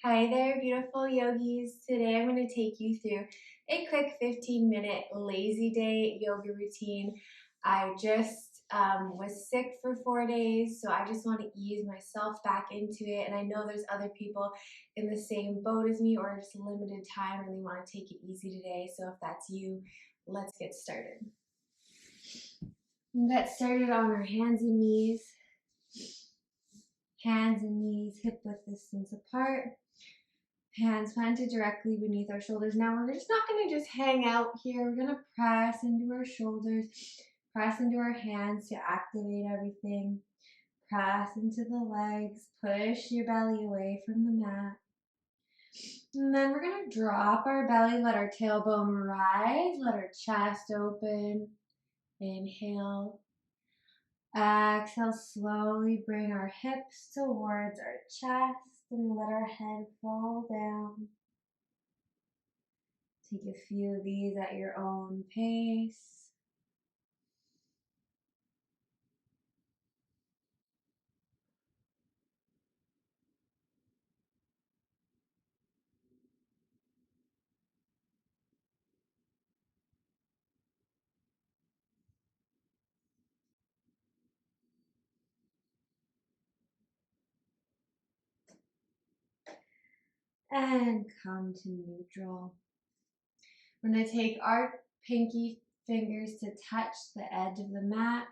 Hi there, beautiful yogis. Today I'm going to take you through a quick 15-minute lazy day yoga routine. I just was sick for 4 days, so I just want to ease myself back into it. And I know there's other people in the same boat as me or just limited time and they want to take it easy today. So if that's you, let's get started. We'll get started on our hands and knees. Hands and knees hip width distance apart. Hands planted directly beneath our shoulders. Now we're just not going to just hang out here. We're going to press into our shoulders, press into our hands to activate everything. Press into the legs, push your belly away from the mat. And then we're going to drop our belly, let our tailbone rise, let our chest open. Inhale. Exhale, slowly bring our hips towards our chest and let our head fall down. Take a few of these at your own pace. And come to neutral. We're going to take our pinky fingers to touch the edge of the mat.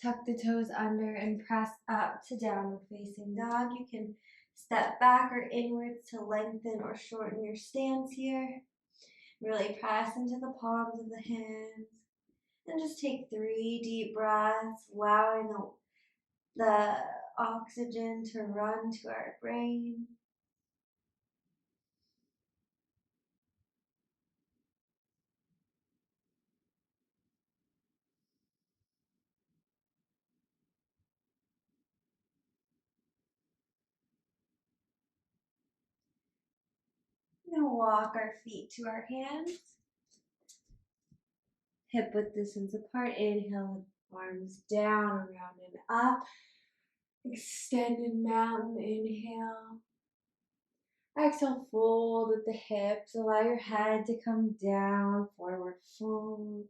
Tuck the toes under and press up to downward facing dog. You can step back or inwards to lengthen or shorten your stance here. Really press into the palms of the hands. And just take 3 deep breaths, allowing the oxygen to run to our brain. We're going to walk our feet to our hands. Hip width distance apart. Inhale, arms down, around and up. Extended mountain, inhale. Exhale, fold at the hips. Allow your head to come down, forward fold.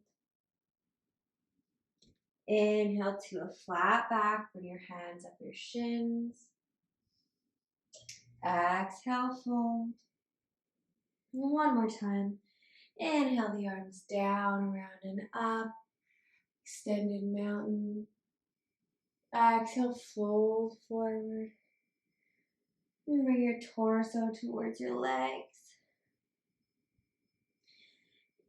Inhale to a flat back. Bring your hands up your shins. Exhale, fold. One more time. Inhale the arms down, around and up. Extended mountain. Exhale, fold forward. And bring your torso towards your legs.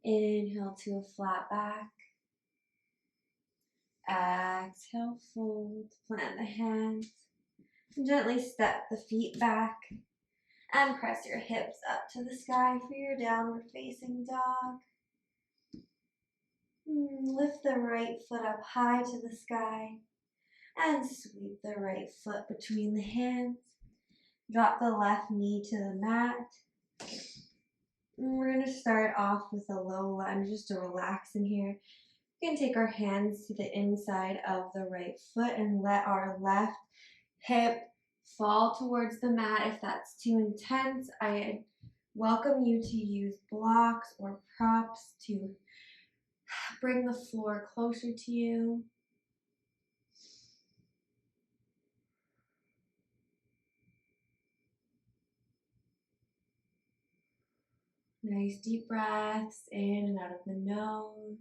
Inhale to a flat back. Exhale, fold. Plant the hands. Gently step the feet back. And press your hips up to the sky for your downward facing dog. Lift the right foot up high to the sky. And sweep the right foot between the hands. Drop the left knee to the mat. And we're going to start off with a low lunge just to relax in here. We can take our hands to the inside of the right foot and let our left hip fall towards the mat. If that's too intense, I welcome you to use blocks or props to bring the floor closer to you. Nice deep breaths in and out of the nose.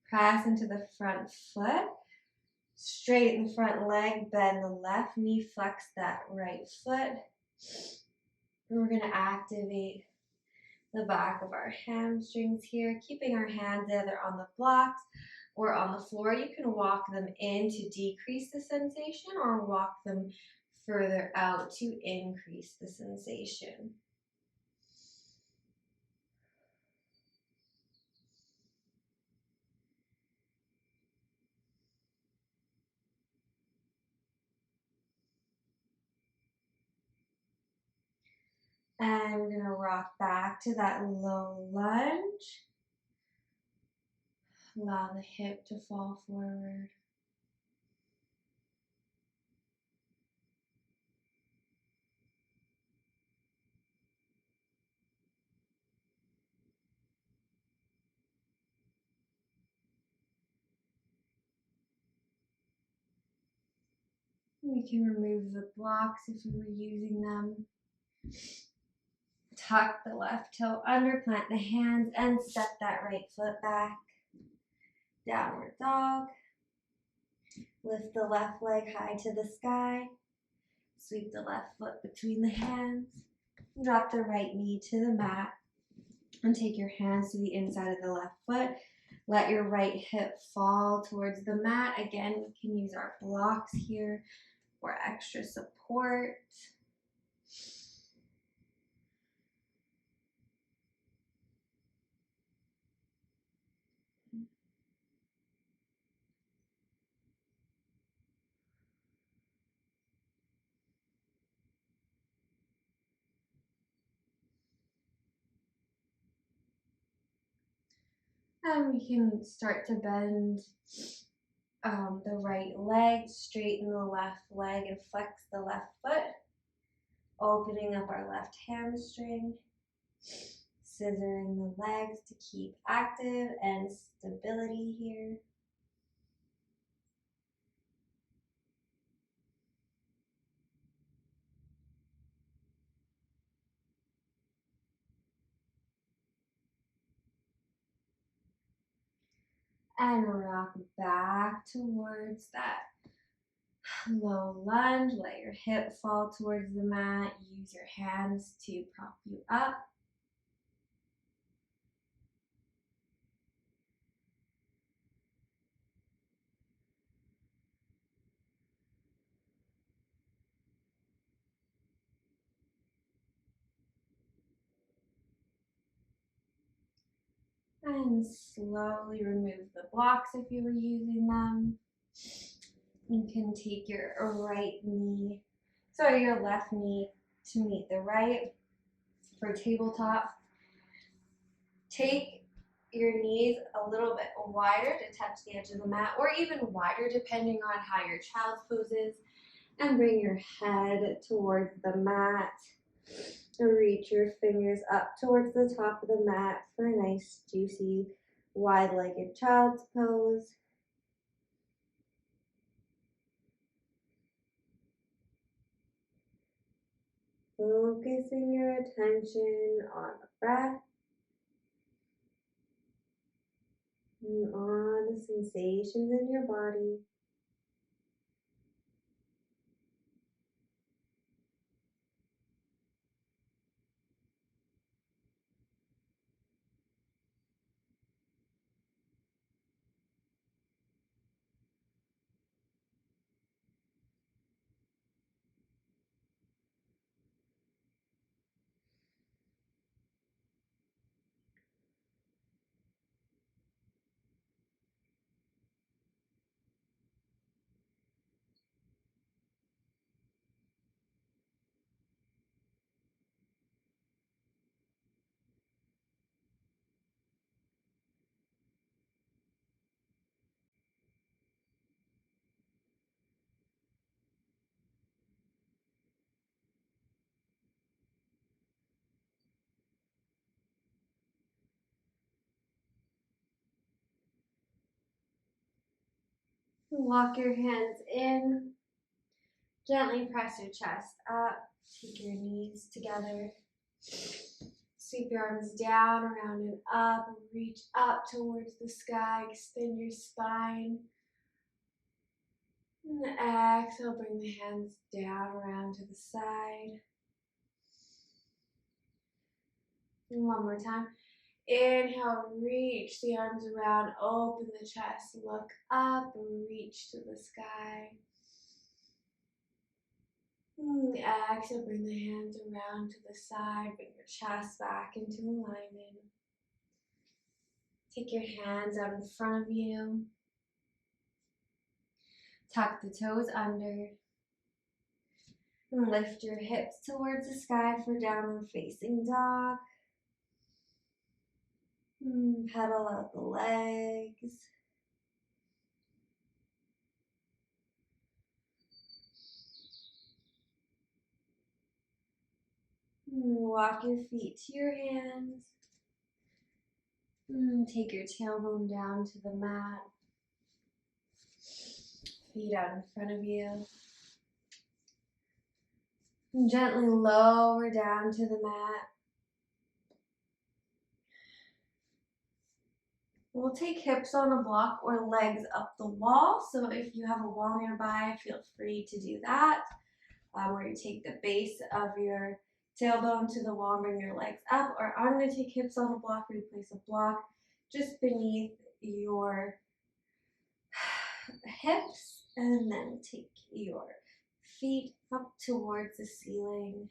Press into the front foot. Straighten the front leg, bend the left knee, flex that right foot. And we're going to activate the back of our hamstrings here, keeping our hands either on the blocks or on the floor. You can walk them in to decrease the sensation or walk them further out to increase the sensation. And we're going to rock back to that low lunge. Allow the hip to fall forward. We can remove the blocks if we were using them. Tuck the left toe under, plant the hands, and step that right foot back. Downward dog. Lift the left leg high to the sky. Sweep the left foot between the hands. Drop the right knee to the mat. And take your hands to the inside of the left foot. Let your right hip fall towards the mat. Again, we can use our blocks here for extra support. And we can start to bend the right leg, straighten the left leg, and flex the left foot, opening up our left hamstring, scissoring the legs to keep active and stability here. And rock back towards that low lunge. Let your hip fall towards the mat. Use your hands to prop you up. And slowly remove the blocks if you were using them. You can take your your left knee to meet the right for tabletop. Take your knees a little bit wider to touch the edge of the mat, or even wider depending on how your child's pose is, and bring your head towards the mat. Reach your fingers up towards the top of the mat for a nice, juicy, wide-legged child's pose. Focusing your attention on the breath and on the sensations in your body. Walk your hands in. Gently press your chest up. Take your knees together. Sweep your arms down, around and up. Reach up towards the sky. Extend your spine. And exhale, bring the hands down, around to the side. And one more time. Inhale, reach the arms around, open the chest, look up, reach to the sky. Exhale, bring the hands around to the side, bring your chest back into alignment. Take your hands out in front of you. Tuck the toes under. And lift your hips towards the sky for downward facing dog. Pedal out the legs. Walk your feet to your hands. Take your tailbone down to the mat. Feet out in front of you. And gently lower down to the mat. We'll take hips on a block or legs up the wall. So if you have a wall nearby, feel free to do that. Where you take the base of your tailbone to the wall, bring your legs up. Or I'm going to take hips on a block, where you place a block just beneath your hips, and then take your feet up towards the ceiling.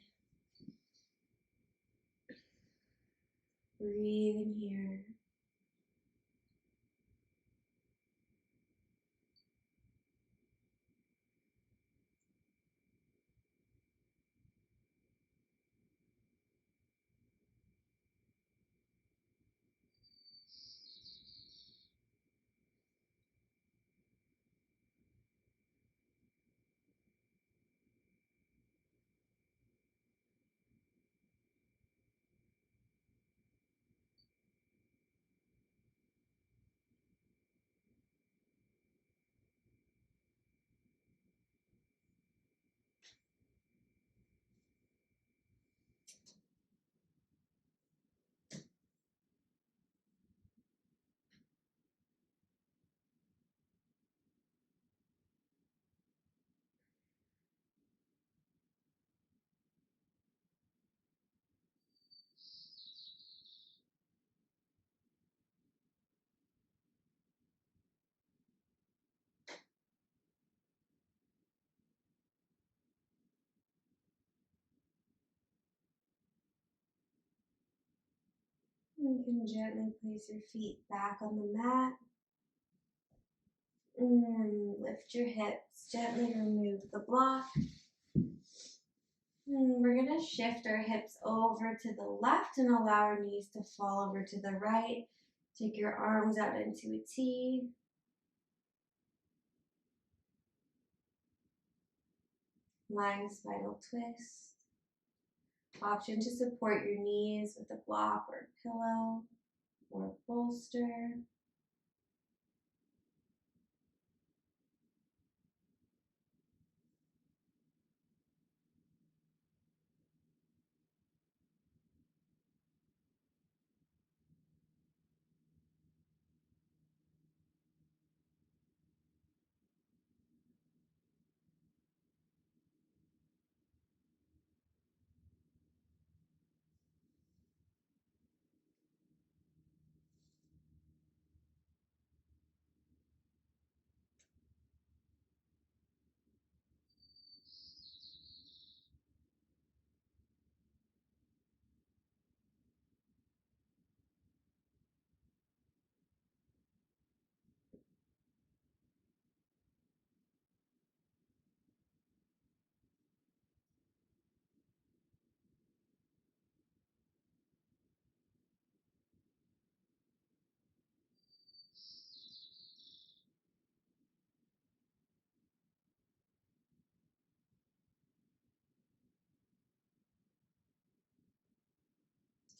Breathe in here. You can gently place your feet back on the mat. Lift your hips, gently remove the block. We're going to shift our hips over to the left and allow our knees to fall over to the right. Take your arms out into a T. Lying spinal twist. Option to support your knees with a block or a pillow or a bolster.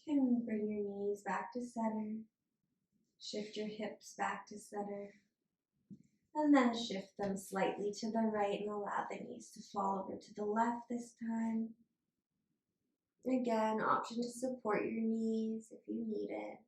You can bring your knees back to center. Shift your hips back to center. And then shift them slightly to the right and allow the knees to fall over to the left this time. Again, option to support your knees if you need it.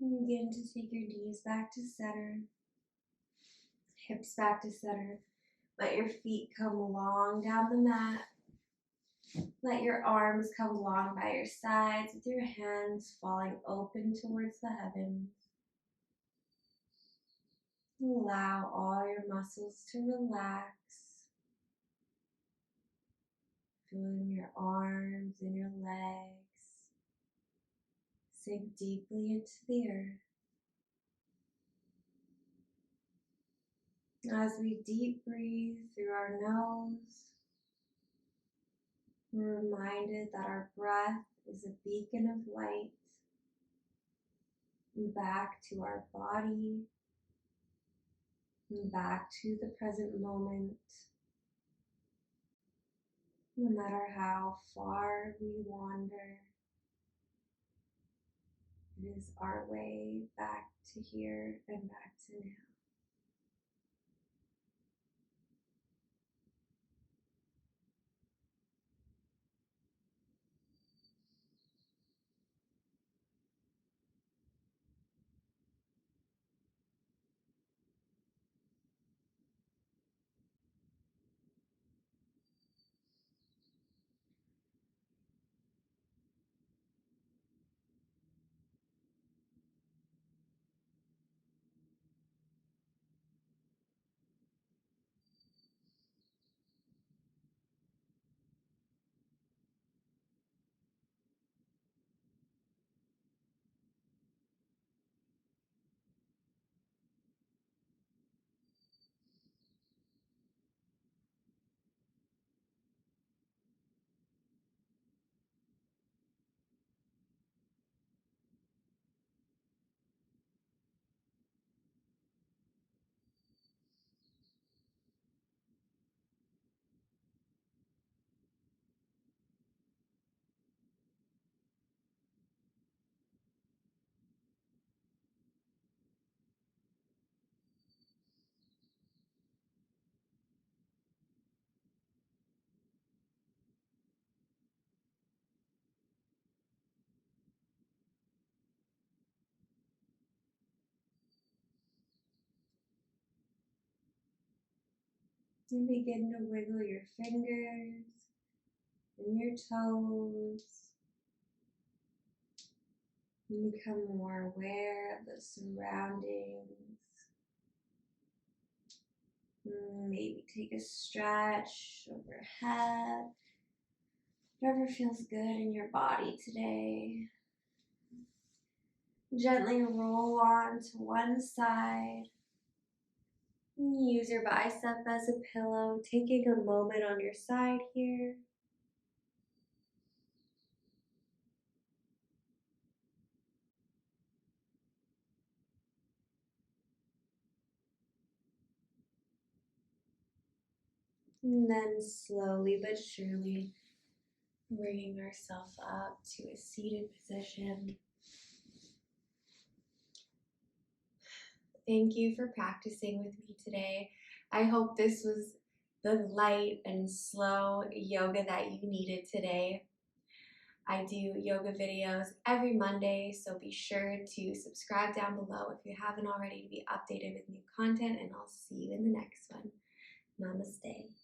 And begin to take your knees back to center, hips back to center. Let your feet come long down the mat. Let your arms come long by your sides with your hands falling open towards the heavens. Allow all your muscles to relax. Feeling your arms and your legs sink deeply into the earth. As we deep breathe through our nose, we're reminded that our breath is a beacon of light back to our body, back to the present moment. No matter how far we wander, it is our way back to here and back to now. And begin to wiggle your fingers and your toes and become more aware of the surroundings. Maybe take a stretch overhead. Whatever feels good in your body today. Gently roll on to one side. Use your bicep as a pillow, taking a moment on your side here. And then slowly but surely bringing ourselves up to a seated position. Thank you for practicing with me today. I hope this was the light and slow yoga that you needed today. I do yoga videos every Monday, so be sure to subscribe down below if you haven't already to be updated with new content, and I'll see you in the next one. Namaste.